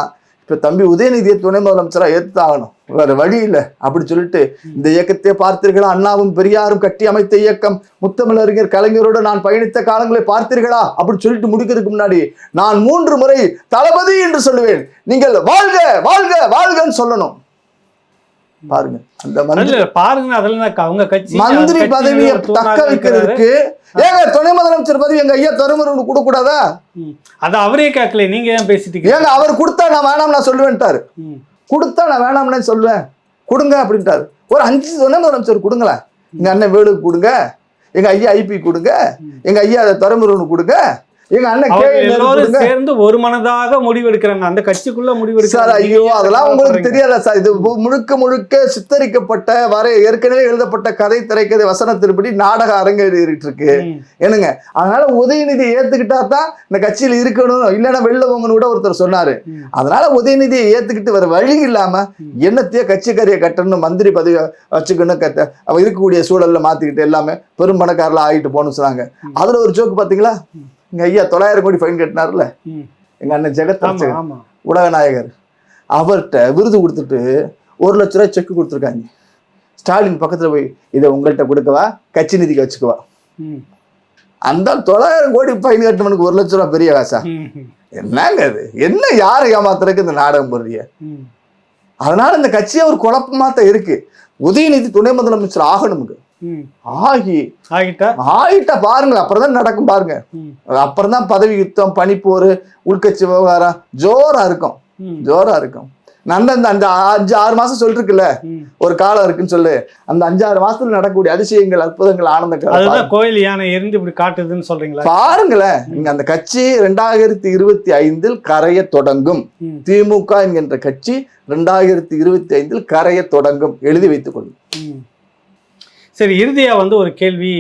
இப்ப தம்பி உதயநிதியை துணை முதலமைச்சரா ஏத்தாகணும், வேற வழி இல்லை அப்படி சொல்லிட்டு, இந்த இயக்கத்தை பார்த்தீர்களா, அண்ணாவும் பெரியாரும் கட்டி அமைத்த இயக்கம், முத்தமிழறிஞர் கலைஞரோடு நான் பயணித்த காலங்களை பார்த்தீர்களா அப்படின்னு சொல்லிட்டு முடிக்கிறதுக்கு முன்னாடி நான் 3 முறை தளபதி என்று சொல்லுவேன், நீங்கள் வாழ்க வாழ்க வாழ்கன்னு சொல்லணும். பாருங்க. அந்த மந்திரி பாருங்க, அதெல்லாம் அவங்க கட்சி மந்திரி பதவியை தக்க வைக்கிறதுக்கு ஏங்க துணை முதலமைச்சர் பதவி எங்க ஐயா துரைமுருகனுக்கு கொடுக்க கூடாதா? அது அவரே கேட்கல, நீங்க ஏன் பேசிட்டீங்க? ஏங்க அவர் கொடுத்தா நான் வேணாம் நான் சொல்லுவேன்ட்டாரு. கொடுத்தா நான் வேணாம்னு சொல்லுவேன், கொடுங்க அப்படின்ட்டாரு. ஒரு 5 துணை முதலமைச்சர் கொடுங்களேன். எங்க அண்ணன் வேலுக்கு கொடுங்க, எங்க ஐயா ஐபி கொடுங்க, எங்க ஐயா துரைமுருகனுக்கு கொடுங்க, எங்க அண்ணன் எல்லாரும் சேர்ந்து ஒரு மனதாக முடிவெடுக்கிறாங்க. அந்த கட்சிக்குள்ள சார். ஐயோ அதெல்லாம் உங்களுக்கு தெரியாதா சார்? இது முழுக்க முழுக்க சித்தரிக்கப்பட்ட ஏற்கனவே எழுதப்பட்ட கதை, திரைக்கதை, வசனத்தின்படி நாடக அரங்கேறிட்டு இருக்கு என்னங்க. அதனால உதயநிதியை ஏத்துக்கிட்டா தான் இந்த கட்சியில இருக்கணும், இல்லைன்னா வெளில போங்கன்னு கூட ஒருத்தர் சொன்னாரு. அதனால உதயநிதியை ஏத்துக்கிட்டு வேற வழி இல்லாம என்னத்தையோ கட்சிக்காரியை கட்டணும், மந்திரி பதவி வச்சுக்கணும், இருக்கக்கூடிய சூழல்ல மாத்திக்கிட்டு எல்லாமே பெரும் பணக்காரல ஆகிட்டு போகணும்னு சொன்னாங்க. அதுல ஒரு ஜோக்கு பாத்தீங்களா? எங்க ஐயா 900 கோடி ஃபைன் கட்டினார்ல, எங்க அண்ணன் ஜெகத்ரட்சகன் உலக நாயகர், அவர்கிட்ட விருது கொடுத்துட்டு 1 லட்ச ரூபாய் செக் கொடுத்துருக்காங்க. ஸ்டாலின் பக்கத்துல போய் இதை உங்கள்கிட்ட கொடுக்கவா, கட்சி நிதிக்கு வச்சுக்கவா? அந்த 900 கோடி ஃபைன் கட்டவனுக்கு 1 லட்ச ரூபாய் பெரிய காசா? என்னங்க அது? என்ன யாரை ஏமாத்துறதுக்கு இந்த நாடகம் போடுறீங்க? அதனால இந்த கட்சி ஒரு குழப்பமா தான் இருக்கு. உதயநிதி துணை முதலமைச்சர் ஆகணுமுங்க. ஆகிட்டா பாருங்க, அப்புறம் தான் நடக்கும் பாருங்க. அப்புறம் தான் பதவி யுத்தம், பனிப்போர், உள்கட்சி விவகாரம் ஜோரா இருக்கும், ஜோரா இருக்கும். நான் அந்த 5-6 மாசம் சொல்லிருக்குல்ல, ஒரு காலம் இருக்குன்னு சொல்லு. அந்த 5-6 மாசத்துல நடக்கக்கூடிய அதிசயங்கள், அற்புதங்கள், ஆனந்த கோயில் யானை எரிந்து இப்படி காட்டுதுன்னு சொல்றீங்களா? பாருங்களேன். நீங்க அந்த கட்சி 2025 கரைய தொடங்கும். திமுக என்கின்ற கட்சி 2025 கரைய தொடங்கும், எழுதி வைத்துக் கொள்ளும். சரி, இறுதியா ஒரு கேள்வி.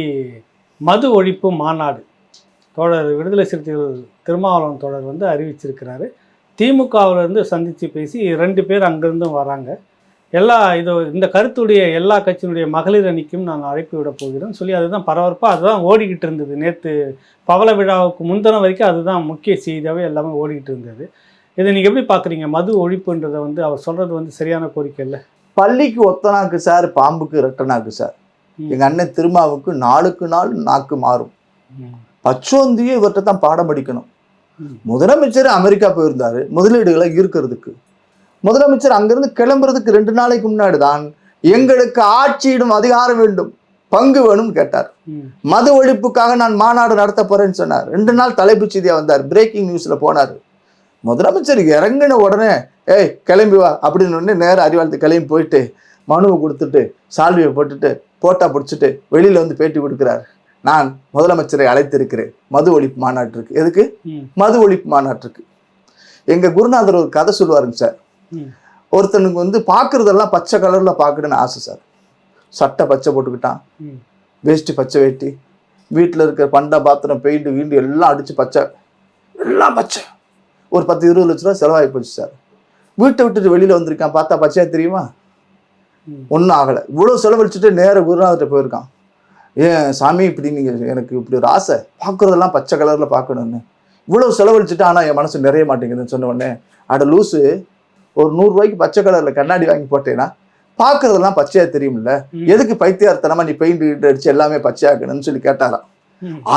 மது ஒழிப்பு மாநாடு தோழர் விடுதலை சிறுத்தைகள் திருமாவளவன் தோழர் அறிவிச்சிருக்கிறாரு. திமுகவிலிருந்து சந்தித்து பேசி 2 பேர் அங்கிருந்தும் வராங்க. இந்த கருத்துடைய எல்லா கட்சியினுடைய மகளிர் அணிக்கும் நான் அழைப்பு விட போகிறேன்னு சொல்லி அதுதான் பரபரப்பாக அதுதான் ஓடிக்கிட்டு இருந்தது. நேற்று பவள விழாவுக்கு முந்தின வரைக்கும் அதுதான் முக்கிய செய்தியாகவே எல்லாமே ஓடிக்கிட்டு இருந்தது. இதை நீங்கள் எப்படி பார்க்குறீங்க? மது ஒழிப்புன்றதை அவர் சொல்கிறது சரியான கோரிக்கை இல்லை. பள்ளிக்கு ஒத்தனாக்கு சார், பாம்புக்கு ரெட்டனாக்கு சார். எங்க அண்ணன் திருமாவுக்கு நாளுக்கு நாள் நாக்கு மாறும். பச்சோந்தியே இவர்கிட்ட தான் பாடம் படிக்கணும். முதலமைச்சர் அமெரிக்கா போயிருந்தாரு முதலீடுகளை ஈர்க்கிறதுக்கு. முதலமைச்சர் அங்கிருந்து கிளம்புறதுக்கு 2 நாளைக்கு முன்னாடி தான் எங்களுக்கு ஆட்சியிடும் அதிகாரம் வேண்டும், பங்கு வேணும்னு கேட்டார். மது ஒழிப்புக்காக நான் மாநாடு நடத்த போறேன்னு சொன்னார். 2 நாள் தலைப்புச் செய்தியா வந்தார், பிரேக்கிங் நியூஸ்ல போனார். முதலமைச்சர் இறங்கின உடனே கிளம்பி வா அப்படின்னு நேரம் அறிவாளத்து கிளம்பி போயிட்டு மனுவை கொடுத்துட்டு சால்வியை போட்டுட்டு போட்டா பிடிச்சிட்டு வெளியில பேட்டி கொடுக்கிறார். நான் முதலமைச்சரை அழைத்திருக்கிறேன் மது ஒழிப்பு மாநாட்டிற்கு. எதுக்கு? மது ஒழிப்பு மாநாட்டிற்கு. எங்க குருநாதர் ஒரு கதை சொல்லுவாருங்க சார். ஒருத்தனுக்கு பாக்குறதெல்லாம் பச்சை கலர்ல பாக்குறேன்னு ஆசை சார். சட்டை பச்சை போட்டுக்கிட்டான், வேஷ்டி பச்சை வேட்டி, வீட்டுல இருக்கிற பண்டா பாத்திரம் பெயிண்ட் வீண்டு எல்லாம் அடிச்சு பச்சை, எல்லாம் பச்சை. ஒரு 10-20 லட்ச ரூபா செலவாகி போச்சு சார். வீட்டை விட்டுட்டு வெளியில வந்திருக்கான், பார்த்தா பச்சையா தெரியுமா? ஒன்றும் ஆகலை. இவ்வளோ செலவழிச்சுட்டு நேர குருநாதர்கிட்ட போயிருக்கான். ஏன் சாமி இப்படி நீங்கள் எனக்கு இப்படி ஒரு ஆசை, பார்க்குறதெல்லாம் பச்சை கலரில் பார்க்கணுன்னு, இவ்வளோ செலவழிச்சுட்டு ஆனால் என் மனசு நிறைய மாட்டேங்குதுன்னு சொன்ன உடனே, அட லூஸு, ஒரு 100 ரூபாய்க்கு பச்சை கலரில் கண்ணாடி வாங்கி போட்டேன்னா பார்க்குறதெல்லாம் பச்சையாக தெரியும்ல, எதுக்கு பைத்தியார்த்தனமா நீ பெயிண்ட் அடிச்சு எல்லாமே பச்சையாக்கணும்னு சொல்லி கேட்டாராம்.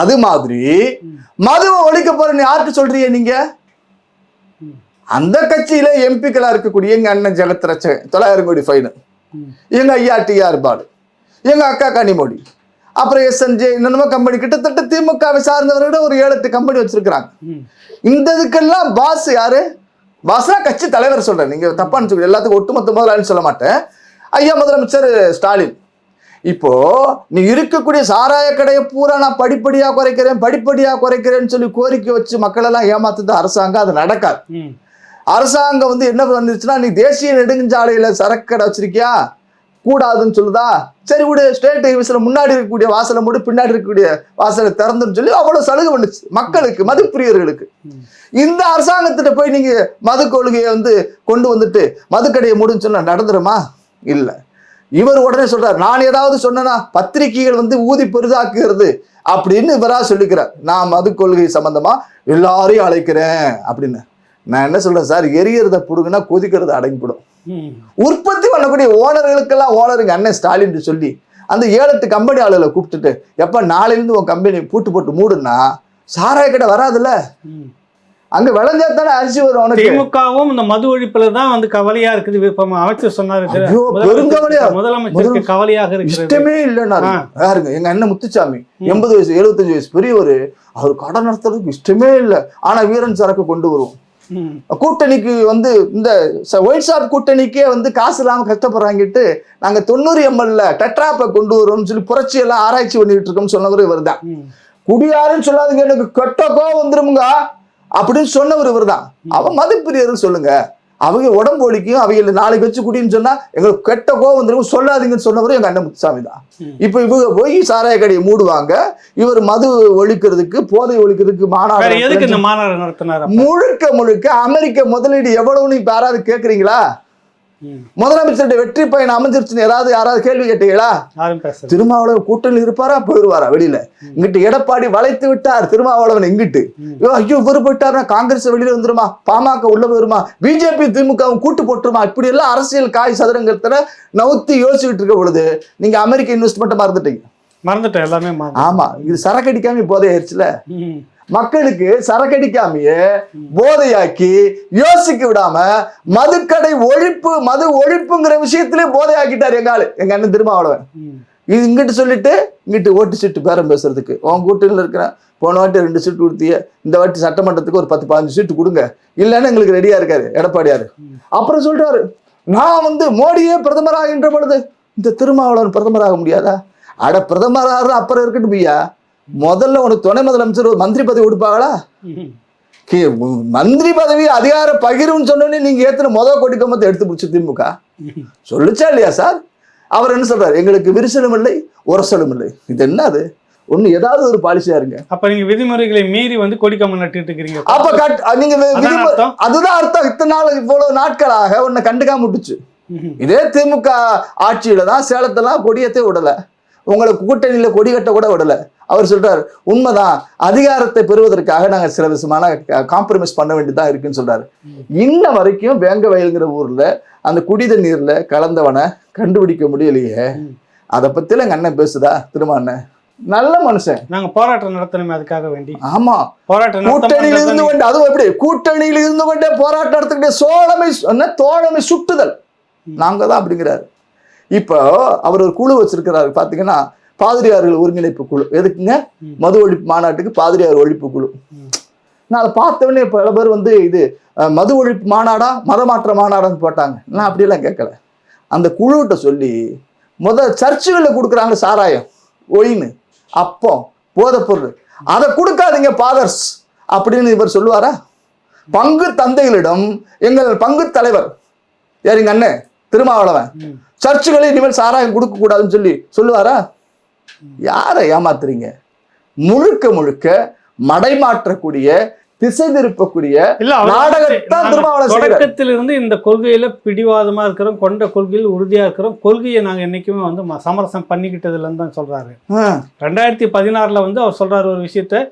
அது மாதிரி மதுவை ஒழிக்க போறேன்னு யாருக்கு சொல்றீங்க நீங்க? அந்த கட்சியில எம்பிக்களா இருக்கக்கூடிய எங்க அண்ணன் ஜெகத்ரட்சகன் 900 கோடி ஃபைனு, எங்க ஐயா டிஆர் பாலு, எங்க அக்கா கனிமொழி, அப்புறம் SNJ என்னென்னமோ கம்பெனி, கிட்டத்தட்ட திமுகவை சார்ந்தவர்கிட்ட ஒரு 7-8 கம்பெனி வச்சிருக்கிறாங்க. இந்த இதுக்கெல்லாம் பாஸ் யாரு? பாஸ்னா கட்சி தலைவர் சொல்றேன், நீங்க தப்பா நினைச்சுக்க, எல்லாத்துக்கும் ஒட்டுமொத்த முதலாளின்னு சொல்ல மாட்டேன். ஐயா முதலமைச்சர் ஸ்டாலின். இப்போ நீ இருக்கக்கூடிய சாராய கடையை பூரா நான் படிப்படியா குறைக்கிறேன்னு சொல்லி கோரிக்கை வச்சு மக்கள் எல்லாம் ஏமாத்துது அரசாங்கம். அது நடக்காது. அரசாங்கம் என்ன வந்துருச்சுன்னா, நீ தேசிய நெடுஞ்சாலையில சரக்கு கடை வச்சிருக்கியா, கூடாதுன்னு சொல்லுதா, சரி விடு, ஸ்டேட் ஹைவேஸ்ல முன்னாடி இருக்கக்கூடிய வாசலை மூடி பின்னாடி இருக்கக்கூடிய வாசலை திறந்துன்னு சொல்லி அவ்வளவு சலுகை பண்ணுச்சு மக்களுக்கு, மது பிரியர்களுக்கு. இந்த அரசாங்கத்திட்ட போய் நீங்க மது கொள்கையை கொண்டு வந்துட்டு மதுக்கடையை மூடுன்னு சொன்னா நடந்துருமா? இல்ல. இவர் உடனே சொல்றாரு, நான் ஏதாவது சொன்னா பத்திரிகைகள் ஊதி பெரிதாக்குகிறது அப்படின்னு இவரா சொல்லிக்கிறார். நான் மது கொள்கை சம்பந்தமா எல்லாரையும் அழைக்கிறேன் அப்படின்னு. நான் என்ன சொல்றேன் சார், எரியறத புடுங்கன்னா கொதிக்கிறது அடங்கிவிடும். உற்பத்தி பண்ணக்கூடிய ஓனர்களுக்கெல்லாம் ஓனருங்க அண்ணன் ஸ்டாலின் சொல்லி அந்த 7-8 கம்பெனி ஆளுகளை கூப்பிட்டுட்டு, எப்ப நாளையிலிருந்து உன் கம்பெனி பூட்டு போட்டு மூடுன்னா சாராய கடை வராதுல்ல. அங்க விளைஞ்சா தானே அரிசி வரும் உனக்கு. திமுகவும் இந்த மது ஒழிப்புல தான் வந்து கவலையா இருக்குது. விருப்பம் அமைச்சர் சொன்னாரு, ஐயோ, பெருங்கவலையா. முதலமைச்சருக்கு கவலையாக இருக்கு. இஷ்டமே இல்லைன்னா யாருங்க? எங்க அண்ணன் முத்துசாமி 80 வயசு 75 வயசு பெரியவர், அவர் கடை நடத்துறதுக்கு இஷ்டமே இல்லை. ஆனா வீரன் சரக்கு கொண்டு வருவோம். கூட்டணிக்கு வந்து இந்த ஒயிட் ஷாப் கூட்டணிக்கே வந்து காசு இல்லாம கஷ்டப்படுறாங்கிட்டு நாங்க 90 ml டெட்ராப்பை கொண்டு வருவோம்னு சொல்லி புரட்சி எல்லாம் ஆராய்ச்சி பண்ணிட்டு இருக்கோம்னு சொன்னவர் இவர் தான். குடியாருன்னு சொல்லாதீங்க, எனக்கு கெட்ட கோவம் வந்துருமுங்க அப்படின்னு சொன்னவர் இவர் தான். அவன் மதுப்பிரியர்னு சொல்லுங்க. அவங்க உடம்பு ஒழிக்கும், அவங்க நாளைக்கு வச்சு குடின்னு சொன்னா எங்களுக்கு கெட்ட கோவம் வந்துருக்கும் சொல்லாதீங்கன்னு சொன்னவரும் எங்க அண்ணன் முத்துசாமி தான். இப்ப இவங்க போய் சாராய கடையை மூடுவாங்க, இவர் மது ஒழிக்கிறதுக்கு போதை ஒழிக்கிறதுக்கு மாநாடு நடத்தினார். முழுக்க அமெரிக்க முதலீடு எவ்வளவுன்னு இப்ப யாராவது கேக்குறீங்களா? முதலமைச்சருடைய வெற்றி பயணம் அமைஞ்சிருச்சுன்னு யாராவது கேள்வி கேட்டீங்களா? திருமாவளவன் கூட்டணி இருப்பாரா, போயிருவாரா வெளியில? இங்கிட்டு எடப்பாடி வளைத்து விட்டார் திருமாவளவன். இங்கிட்டு ஐயோ இவரு போயிட்டாருன்னா காங்கிரஸ் வெளியில வந்துருமா, பாமக உள்ள போயிருமா, பிஜேபி திமுகவும் கூட்டு போட்டுருமா, இப்படி எல்லாம் அரசியல் காய் சதுரங்கத்துல நவுத்தி யோசிச்சுட்டு இருக்க பொழுது நீங்க அமெரிக்க இன்வெஸ்ட்மெண்ட் மறந்துட்டேன் எல்லாமே. ஆமா, இது சரக்கடிக்காம போதையாயிருச்சுல. மக்களுக்கு சரக்கடிக்காமையே போதையாக்கி யோசிக்க விடாம மதுக்கடை ஒழிப்பு, மது ஒழிப்புங்கிற விஷயத்திலே போதையாக்கிட்டார் எங்க அண்ணன் திருமாவளவன். இது இங்கிட்டு சொல்லிட்டு இங்கிட்டு ஓட்டு சீட்டு பேரம் பேசுறதுக்கு உன் கூட்டணியில் இருக்கிறேன். போன வாட்டி 2 சீட்டு கொடுத்திய, இந்த வாட்டி சட்டமன்றத்துக்கு ஒரு 10-15 சீட்டு கொடுங்க, இல்லைன்னு எங்களுக்கு ரெடியா இருக்காரு எடப்பாடியாரு. அப்புறம் சொல்றாரு, நான் வந்து மோடியே பிரதமராகின்ற பொழுது இந்த திருமாவளவன் பிரதமராக முடியாதா? அட பிரதமராக அப்புறம் இருக்கட்டும் பையா, முதல்ல உனக்கு துணை முதலமைச்சர் ஒரு மந்திரி பதவி கொடுப்பாங்களா? மந்திரி பதவி அதிகார பகிர்வுன்னு சொன்னோடனே நீங்க ஏத்துன கோடி கம்பத்தை எடுத்து பிடிச்சி திமுக சொல்லுச்சா இல்லையா சார்? அவர் என்ன சொல்றாரு, எங்களுக்கு விரிசலும் இல்லை உரசலும் இல்லை. இது என்ன? அது ஒண்ணு ஏதாவது ஒரு பாலிசியா இருங்க. அப்ப நீங்க விதிமுறைகளை மீறி வந்து கொடிக்கம்பம் நட்டுட்டு இருக்கீங்க. அப்ப நீங்க அதுதான் அர்த்தம். இத்தனை நாள் இவ்வளவு நாட்களாக உன்னை கண்டுக்காம விட்டுச்சு. இதே திமுக ஆட்சியில தான் சேலத்தெல்லாம் கொடியத்தை விடல, உங்களுக்கு கூட்டணியில கொடி கட்ட கூட விடல. அவர் சொல்றாரு, உண்மைதான், அதிகாரத்தை பெறுவதற்காக நாங்க சில விதமான காம்ப்ரமைஸ் பண்ண வேண்டியதான் இருக்குன்னு சொல்றாரு. இன்ன வரைக்கும் வேங்க வயல்ங்கிற ஊர்ல அந்த குடித நீர்ல கலந்தவனை கண்டுபிடிக்க முடியலையே. அதை பத்தில எங்க அண்ணன் பேசுதா? திரும்ப நல்ல மனுஷன். நாங்க போராட்டம் நடத்தணுமே அதுக்காக வேண்டி. ஆமா, போராட்டம் கூட்டணியில இருந்து கொண்டு, அதுவும் எப்படி கூட்டணியில இருந்து கொண்டே போராட்டம் நடத்துக்கிட்டே தோழமை சுட்டுதல் நாங்க தான் அப்படிங்கிறாரு. இப்போ அவர் ஒரு குழு வச்சிருக்கிறாரு பாத்தீங்கன்னா, பாதிரியார்கள் ஒருங்கிணைப்பு குழு. எதுக்குங்க? மது ஒழிப்பு மாநாட்டுக்கு பாதிரியார் ஒழிப்பு குழு. நான் அதை பார்த்தவொடனே பல பேர் வந்து இது மது ஒழிப்பு மாநாடா மதமாற்ற மாநாடான்னு போட்டாங்க. நான் அப்படியெல்லாம் கேட்கல. அந்த குழுவிட்ட சொல்லி சர்ச்சுகளில் கொடுக்குறாங்க சாராயம், ஒயின், அப்பம், போதைப்பொருள், அதை கொடுக்காதீங்க ஃபாதர்ஸ் அப்படின்னு இவர் சொல்லுவாரா? பங்கு தந்தைகளிடம் எங்கள் பங்கு தலைவர் யார் எங்க அண்ணன் திருமாவளவன் சர்ச்சுகளை இனிமேல் சாராயம் கொடுக்க கூடாதுன்னு சொல்லுவாரா? யாரை ஏமாத்துறீங்க? முழுக்க மடைமாற்றக்கூடிய, திசை திருப்பக்கூடிய நாடகத்தான் திருமாவளவன். தொடக்கத்தில் இருந்து இந்த கொள்கையில பிடிவாதமா இருக்கிறோம், கொண்ட கொள்கையில் உறுதியா இருக்கிறோம், கொள்கையை நாங்க என்னைக்குமே வந்து சமரசம் பண்ணிக்கிட்டதுலன்னு தான் சொல்றாரு. 2016 வந்து அவர் சொல்றாரு ஒரு விஷயத்த.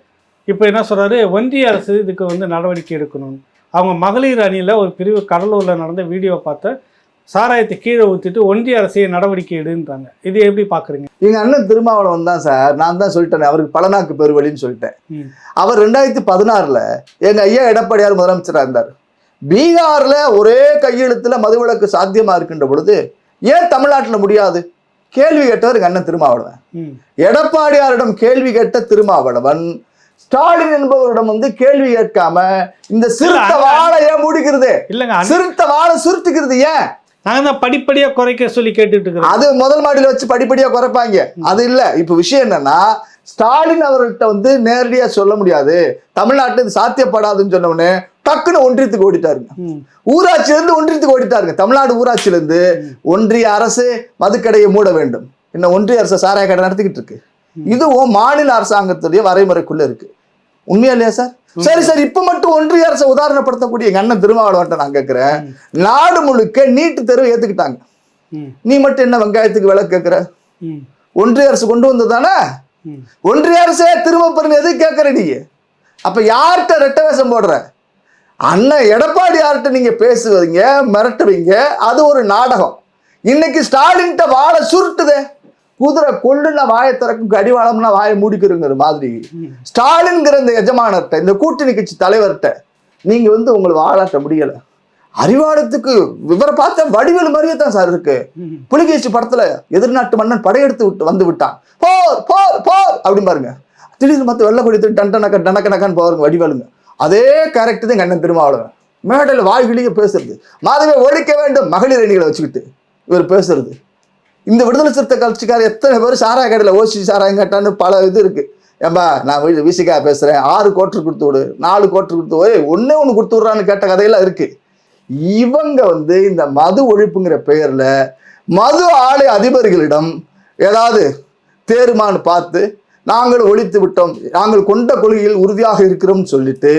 இப்ப என்ன சொல்றாரு, ஒன்றிய அரசு இதுக்கு வந்து நடவடிக்கை எடுக்கணும். அவங்க மகளிர் அணியில ஒரு பிரிவு கடலூர்ல நடந்த வீடியோ பார்த்த சாராயத்தை கீழே ஊற்றிட்டு ஒன்றிய அரசியல் நடவடிக்கை எடுன்றாங்க. இது எப்படி பாக்குறீங்க? எங்க அண்ணன் திருமாவளவன் தான் சார், நான் தான் சொல்லிட்டேன், அவருக்கு பலநாக்கு பெருவழின்னு சொல்லிட்டேன். அவர் 2016 எங்க ஐயா எடப்பாடியார் முதலமைச்சராக இருந்தார். பீகார்ல ஒரே கையெழுத்துல மதுவிலக்கு சாத்தியமா இருக்கின்ற பொழுது ஏன் தமிழ்நாட்டில் முடியாது? கேள்வி கேட்டவர் எங்க அண்ணன் திருமாவளவன். எடப்பாடியாரிடம் கேள்வி கேட்ட திருமாவளவன் ஸ்டாலின் என்பவரிடம் வந்து கேள்வி கேட்காம இந்த சிறுத்த வாழை ஏன் முடிக்கிறது? இல்லங்க, சிறுத்த வாழை சுருட்டுக்கிறது ஏன்? நாங்க தான் படிப்படியா குறைக்க சொல்லி கேட்டுட்டு இருக்கோம். அது முதல் மாடியில வச்சு படிப்படியா குறைப்பாங்க, அது இல்ல. இப்ப விஷயம் என்னன்னா, ஸ்டாலின் அவர்கிட்ட வந்து நேரடியா சொல்ல முடியாது, தமிழ்நாட்டுல இது சாத்தியப்படாதுன்னு சொன்ன உடனே டக்குன்னு ஒன்றியத்துக்கு ஓடிட்டாருங்க. ஊராட்சியில இருந்து ஒன்றியத்துக்கு ஓடிட்டாருங்க. தமிழ்நாடு ஊராட்சியில இருந்து ஒன்றிய அரசு மதுக்கடையை மூட வேண்டும், இன்னும் ஒன்றிய அரசு சாராய கடை நடத்திக்கிட்டு இருக்கு. இதுவும் மாநில அரசாங்கத்துடைய வரைமுறைக்குள்ள இருக்கு. உண்மையா இல்லையா சார்? சரி, இப்ப மட்டும் ஒன்றிய அரசை உதாரணப்படுத்தக்கூடிய எங்க அண்ணன் திருமாவளவன் நான் கேட்கிறேன், நாடு முழுக்க நீட்டு தேர்வு ஏத்துக்கிட்டாங்க, நீ மட்டும் என்ன வெங்காயத்துக்கு விலை கேட்கிற? ஒன்றிய அரசு கொண்டு வந்ததானே, ஒன்றிய அரசே திரும்ப பெருங்க எது கேட்கற நீ? அப்ப யார்கிட்ட ரெட்ட வேஷம் போடுற? அண்ணன் எடப்பாடி யார்கிட்ட நீங்க பேசுவீங்க, மிரட்டுவீங்க, அது ஒரு நாடகம். இன்னைக்கு ஸ்டாலின் வாழை சுருட்டுதே, குதிரை கொள்ளுனா வாயை திறக்கும், கடிவாளம்னா வாயை மூடிக்கிறங்கிற மாதிரி ஸ்டாலின்ங்கிற இந்த எஜமானர்கிட்ட, இந்த கூட்டணி கட்சி தலைவர்கிட்ட நீங்க வந்து உங்களை வாழாட்ட முடியல. அறிவாலயத்துக்கு இவரை பார்த்த வடிவேலு மாதிரியே தான் சார் இருக்கு. புலிகேசி படத்துல எதிர்நாட்டு மன்னன் படையெடுத்து விட்டு வந்து விட்டான், போர் போர் போர் அப்படின்னு பாருங்க. திடீர்னு பார்த்து வெள்ளை கொடி டண்டனக்க டனக்கனக்கான்னு போவாருங்க வடிவேலுங்க. அதே கேரக்டர் தான் அண்ணன் திருமாவளவன். மேடையில் வாய்கிலேயே பேசுறது, மாதவே ஒழிக்க வேண்டும் மகளிர் அணிகளை வச்சுக்கிட்டு இவர் பேசுறது. இந்த விடுதலை சிறுத்தை கட்சிக்காரர் எத்தனை பேர் சாராய கடையில் ஓசி சாராயம் கேட்டான்னு பல இது இருக்கு. ஏம்பா நான் விசிக்கா பேசுறேன், 6 கோட்டு கொடுத்து விடு, 4 கோட்டு கொடுத்து ஒன்னே ஒன்று கொடுத்து விடுறான்னு கேட்ட கதையெல்லாம் இருக்கு. இவங்க வந்து இந்த மது ஒழிப்புங்கிற பெயர்ல மது ஆலை அதிபர்களிடம் ஏதாவது தேருமான்னு பார்த்து நாங்கள் ஒழித்து விட்டோம், நாங்கள் கொண்ட கொள்கையில் உறுதியாக இருக்கிறோம்னு சொல்லிட்டு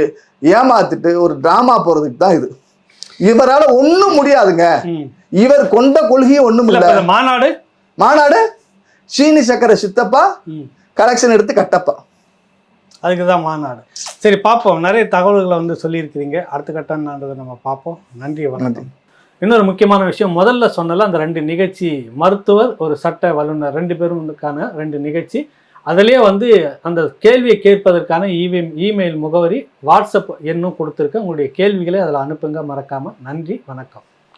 ஏமாத்திட்டு ஒரு டிராமா போறதுக்கு தான் இது. இவரால் ஒன்றும் முடியாதுங்க. இவர் கொண்ட கொள்கையே ஒண்ணும் இல்ல. மாநாடு சீனி சக்கரை சித்தப்பா, கலெக்ஷன் எடுத்து கட்டப்பா, அதுக்குதான் மாநாடு. சரி பார்ப்போம். நிறைய தகவல்களை வந்து சொல்லியிருக்கிறீங்க. அடுத்த கட்டம்ன்றதை நம்ம பார்ப்போம். நன்றி, வணக்கம். இன்னொரு முக்கியமான விஷயம், முதல்ல சொன்னல அந்த 2 நிகழ்ச்சி, மருத்துவர் ஒரு சட்ட வல்லுநர் 2 பேருக்கான 2 நிகழ்ச்சி. அதிலே வந்து அந்த கேள்வியை கேட்பதற்கான இமெயில் முகவரி, வாட்ஸ்அப் எண்ணும் கொடுத்துருக்கேன். உங்களுடைய கேள்விகளை அதில் அனுப்புங்க மறக்காமல். நன்றி, வணக்கம்.